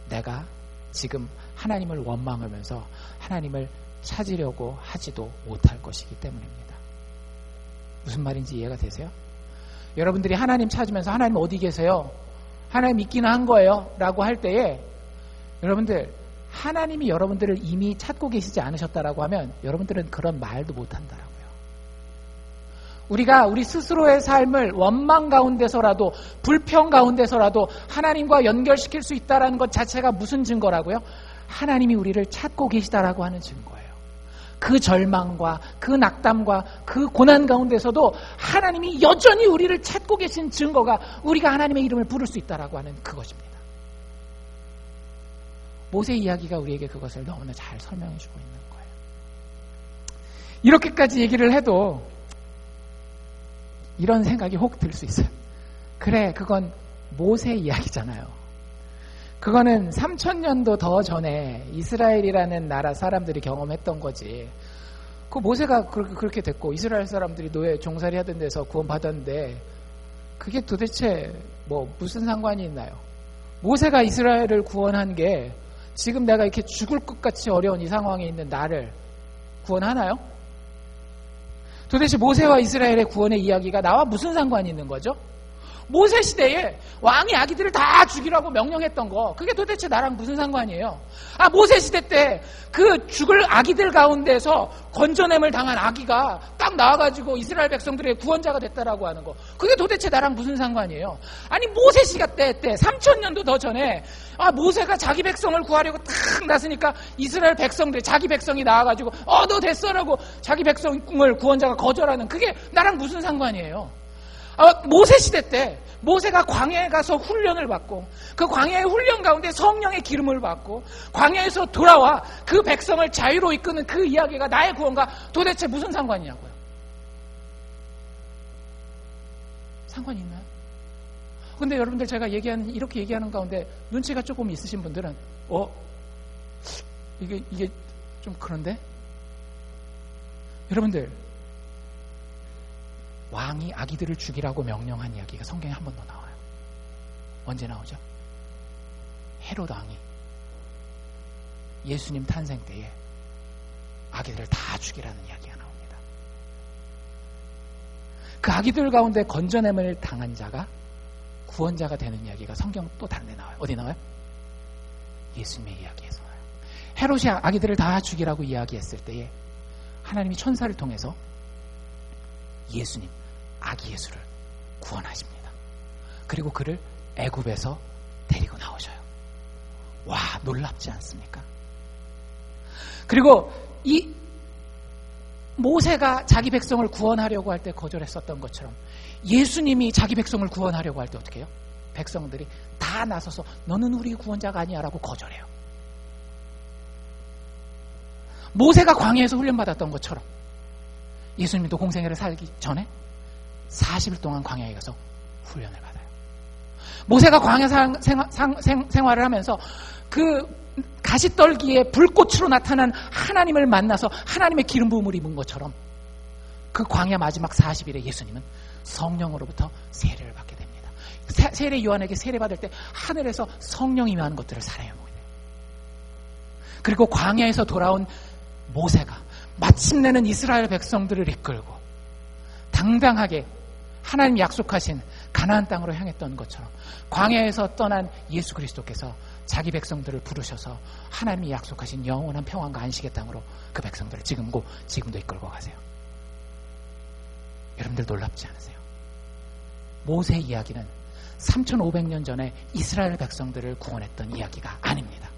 내가 지금 하나님을 원망하면서 하나님을 찾으려고 하지도 못할 것이기 때문입니다. 무슨 말인지 이해가 되세요? 여러분들이 하나님 찾으면서 하나님 어디 계세요? 하나님 있기는 한 거예요? 라고 할 때에 여러분들 하나님이 여러분들을 이미 찾고 계시지 않으셨다라고 하면 여러분들은 그런 말도 못한다라고요. 우리가 우리 스스로의 삶을 원망 가운데서라도 불평 가운데서라도 하나님과 연결시킬 수 있다는 것 자체가 무슨 증거라고요? 하나님이 우리를 찾고 계시다라고 하는 증거예요. 그 절망과 그 낙담과 그 고난 가운데서도 하나님이 여전히 우리를 찾고 계신 증거가 우리가 하나님의 이름을 부를 수 있다라고 하는 그것입니다. 모세 이야기가 우리에게 그것을 너무나 잘 설명해 주고 있는 거예요. 이렇게까지 얘기를 해도 이런 생각이 혹 들 수 있어요. 그래, 그건 모세 이야기잖아요. 그거는 3000년도 더 전에 이스라엘이라는 나라 사람들이 경험했던 거지. 그 모세가 그렇게 됐고 이스라엘 사람들이 노예 종살이 하던 데서 구원받았는데 그게 도대체 뭐 무슨 상관이 있나요? 모세가 이스라엘을 구원한 게 지금 내가 이렇게 죽을 것 같이 어려운 이 상황에 있는 나를 구원하나요? 도대체 모세와 이스라엘의 구원의 이야기가 나와 무슨 상관이 있는 거죠? 모세 시대에 왕이 아기들을 다 죽이라고 명령했던 거 그게 도대체 나랑 무슨 상관이에요? 모세 시대 때 그 죽을 아기들 가운데서 건져냄을 당한 아기가 딱 나와가지고 이스라엘 백성들의 구원자가 됐다라고 하는 거 그게 도대체 나랑 무슨 상관이에요? 아니 모세 시대 때 3000년도 더 전에 모세가 자기 백성을 구하려고 탁 나서니까 이스라엘 백성들 자기 백성이 나와가지고 너 됐어라고 자기 백성을 구원자가 거절하는 그게 나랑 무슨 상관이에요? 모세 시대 때 모세가 광야에 가서 훈련을 받고 그 광야의 훈련 가운데 성령의 기름을 받고 광야에서 돌아와 그 백성을 자유로 이끄는 그 이야기가 나의 구원과 도대체 무슨 상관이냐고요. 상관이 있나요? 근데 여러분들 제가 이렇게 얘기하는 가운데 눈치가 조금 있으신 분들은 이게 좀 그런데? 여러분들 왕이 아기들을 죽이라고 명령한 이야기가 성경에 한 번 더 나와요. 언제 나오죠? 헤롯 왕이 예수님 탄생 때에 아기들을 다 죽이라는 이야기가 나옵니다. 그 아기들 가운데 건져냄을 당한 자가 구원자가 되는 이야기가 성경 또 다른 데 나와요. 어디 나와요? 예수님의 이야기에서 나와요. 헤롯이 아기들을 다 죽이라고 이야기했을 때에 하나님이 천사를 통해서 예수님, 아기 예수를 구원하십니다. 그리고 그를 애굽에서 데리고 나오셔요. 와, 놀랍지 않습니까? 그리고 이 모세가 자기 백성을 구원하려고 할 때 거절했었던 것처럼 예수님이 자기 백성을 구원하려고 할 때 어떻게 해요? 백성들이 다 나서서 너는 우리 구원자가 아니야 라고 거절해요. 모세가 광야에서 훈련받았던 것처럼 예수님도 공생애를 살기 전에 40일 동안 광야에 가서 훈련을 받아요. 모세가 광야 생활을 하면서 그 가시떨기에 불꽃으로 나타난 하나님을 만나서 하나님의 기름 부음을 입은 것처럼 그 광야 마지막 40일에 예수님은 성령으로부터 세례를 받게 됩니다. 세례 요한에게 세례받을 때 하늘에서 성령이 임하는 것들을 사람이 보게 돼요. 그리고 광야에서 돌아온 모세가 마침내는 이스라엘 백성들을 이끌고 당당하게 하나님 약속하신 가나안 땅으로 향했던 것처럼 광야에서 떠난 예수 그리스도께서 자기 백성들을 부르셔서 하나님이 약속하신 영원한 평안과 안식의 땅으로 그 백성들을 지금도 이끌고 가세요. 여러분들 놀랍지 않으세요? 모세 이야기는 3500년 전에 이스라엘 백성들을 구원했던 이야기가 아닙니다.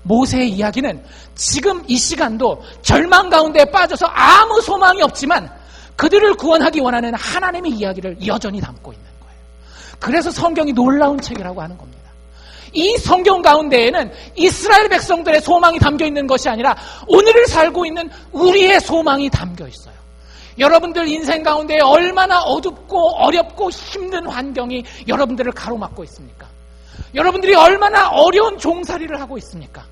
모세의 이야기는 지금 이 시간도 절망 가운데 빠져서 아무 소망이 없지만 그들을 구원하기 원하는 하나님의 이야기를 여전히 담고 있는 거예요. 그래서 성경이 놀라운 책이라고 하는 겁니다. 이 성경 가운데에는 이스라엘 백성들의 소망이 담겨 있는 것이 아니라 오늘을 살고 있는 우리의 소망이 담겨 있어요. 여러분들 인생 가운데 얼마나 어둡고 어렵고 힘든 환경이 여러분들을 가로막고 있습니까? 여러분들이 얼마나 어려운 종살이를 하고 있습니까?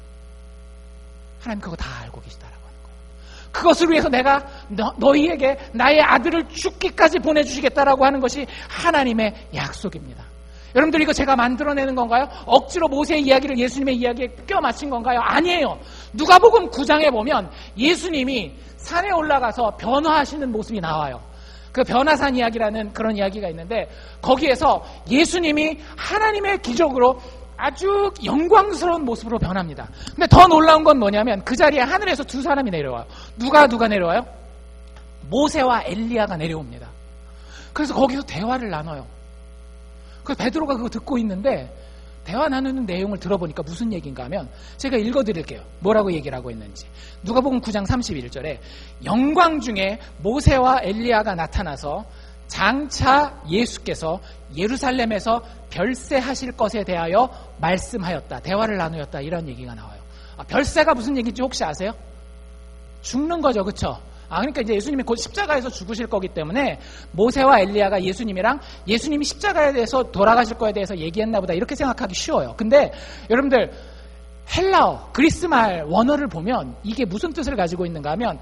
하나님 그거 다 알고 계시다라고 하는 거예요. 그것을 위해서 내가 너희에게 나의 아들을 죽기까지 보내주시겠다라고 하는 것이 하나님의 약속입니다. 여러분들 이거 제가 만들어내는 건가요? 억지로 모세의 이야기를 예수님의 이야기에 껴맞춘 건가요? 아니에요. 누가복음 9장에 보면 예수님이 산에 올라가서 변화하시는 모습이 나와요. 그 변화산 이야기라는 그런 이야기가 있는데 거기에서 예수님이 하나님의 기적으로 아주 영광스러운 모습으로 변합니다. 근데 더 놀라운 건 뭐냐면 그 자리에 하늘에서 두 사람이 내려와요. 누가 내려와요? 모세와 엘리야가 내려옵니다. 그래서 거기서 대화를 나눠요. 그래서 베드로가 그거 듣고 있는데 대화 나누는 내용을 들어보니까 무슨 얘기인가 하면 제가 읽어드릴게요. 뭐라고 얘기를 하고 있는지. 누가복음 9장 31절에 영광 중에 모세와 엘리야가 나타나서 장차 예수께서 예루살렘에서 별세하실 것에 대하여 말씀하였다. 대화를 나누었다. 이런 얘기가 나와요. 별세가 무슨 얘기인지 혹시 아세요? 죽는 거죠. 그렇죠? 그러니까 이제 예수님이 곧 십자가에서 죽으실 거기 때문에 모세와 엘리야가 예수님이랑 예수님이 십자가에 대해서 돌아가실 거에 대해서 얘기했나 보다 이렇게 생각하기 쉬워요. 근데 여러분들 헬라어, 그리스 말 원어를 보면 이게 무슨 뜻을 가지고 있는가 하면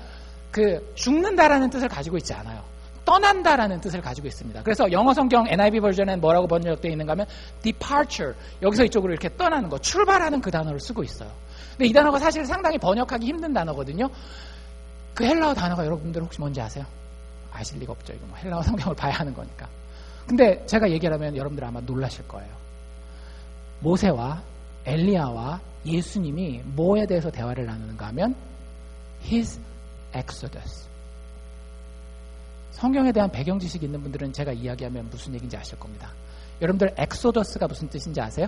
그 죽는다라는 뜻을 가지고 있지 않아요. 떠난다라는 뜻을 가지고 있습니다. 그래서 영어 성경 NIV 버전엔 뭐라고 번역되어 있는가 하면 departure, 여기서 이쪽으로 이렇게 떠나는 거, 출발하는 그 단어를 쓰고 있어요. 근데 이 단어가 사실 상당히 번역하기 힘든 단어거든요. 그 헬라어 단어가 여러분들 혹시 뭔지 아세요? 아실 리가 없죠. 이거 뭐 헬라어 성경을 봐야 하는 거니까. 근데 제가 얘기를 하면 여러분들 아마 놀라실 거예요. 모세와 엘리야와 예수님이 뭐에 대해서 대화를 나누는가 하면 His Exodus. 성경에 대한 배경 지식이 있는 분들은 제가 이야기하면 무슨 얘기인지 아실 겁니다. 여러분들 엑소더스가 무슨 뜻인지 아세요?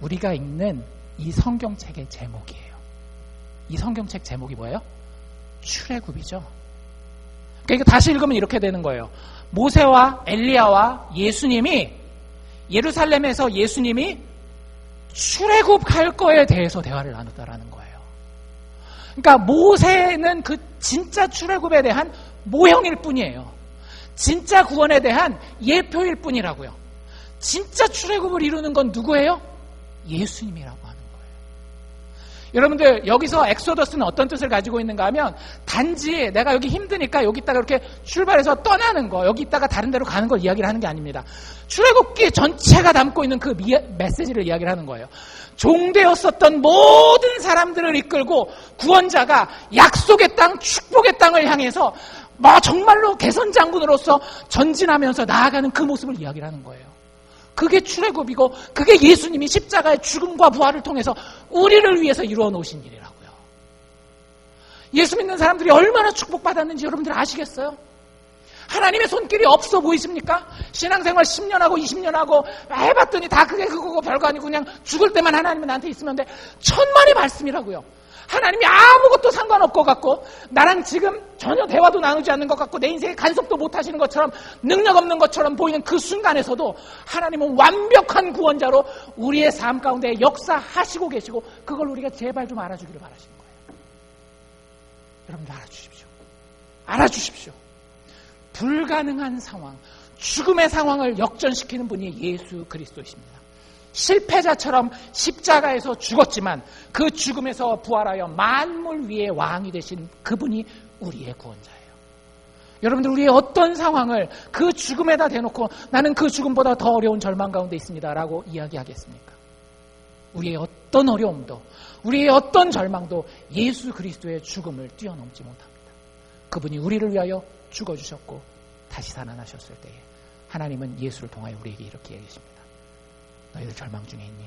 우리가 읽는 이 성경책의 제목이에요. 이 성경책 제목이 뭐예요? 출애굽이죠. 그러니까 다시 읽으면 이렇게 되는 거예요. 모세와 엘리야와 예수님이 예루살렘에서 예수님이 출애굽할 거에 대해서 대화를 나눴다라는 거예요. 그러니까 모세는 그 진짜 출애굽에 대한 모형일 뿐이에요. 진짜 구원에 대한 예표일 뿐이라고요. 진짜 출애굽을 이루는 건 누구예요? 예수님이라고 하는 거예요. 여러분들 여기서 엑소더스는 어떤 뜻을 가지고 있는가 하면 단지 내가 여기 힘드니까 여기 있다가 이렇게 출발해서 떠나는 거, 여기 있다가 다른 데로 가는 걸 이야기를 하는 게 아닙니다. 출애굽기 전체가 담고 있는 그 메시지를 이야기를 하는 거예요. 종되었었던 모든 사람들을 이끌고 구원자가 약속의 땅, 축복의 땅을 향해서 정말로 개선장군으로서 전진하면서 나아가는 그 모습을 이야기를 하는 거예요. 그게 출애굽이고 그게 예수님이 십자가의 죽음과 부활을 통해서 우리를 위해서 이루어 놓으신 일이라고요. 예수 믿는 사람들이 얼마나 축복받았는지 여러분들 아시겠어요? 하나님의 손길이 없어 보이십니까? 신앙생활 10년하고 20년하고 해봤더니 다 그게 그거고 별거 아니고 그냥 죽을 때만 하나님이 나한테 있으면 돼. 천만의 말씀이라고요. 하나님이 아무것도 상관없고 같고 나랑 지금 전혀 대화도 나누지 않는 것 같고 내 인생에 간섭도 못하시는 것처럼 능력 없는 것처럼 보이는 그 순간에서도 하나님은 완벽한 구원자로 우리의 삶 가운데 역사하시고 계시고 그걸 우리가 제발 좀 알아주기를 바라시는 거예요. 여러분들 알아주십시오. 알아주십시오. 불가능한 상황, 죽음의 상황을 역전시키는 분이 예수 그리스도이십니다. 실패자처럼 십자가에서 죽었지만 그 죽음에서 부활하여 만물 위의 왕이 되신 그분이 우리의 구원자예요. 여러분들 우리의 어떤 상황을 그 죽음에다 대놓고 나는 그 죽음보다 더 어려운 절망 가운데 있습니다 라고 이야기하겠습니까? 우리의 어떤 어려움도 우리의 어떤 절망도 예수 그리스도의 죽음을 뛰어넘지 못합니다. 그분이 우리를 위하여 죽어주셨고 다시 살아나셨을 때에 하나님은 예수를 통하여 우리에게 이렇게 얘기하십니다. 너희들 절망 중에 있니?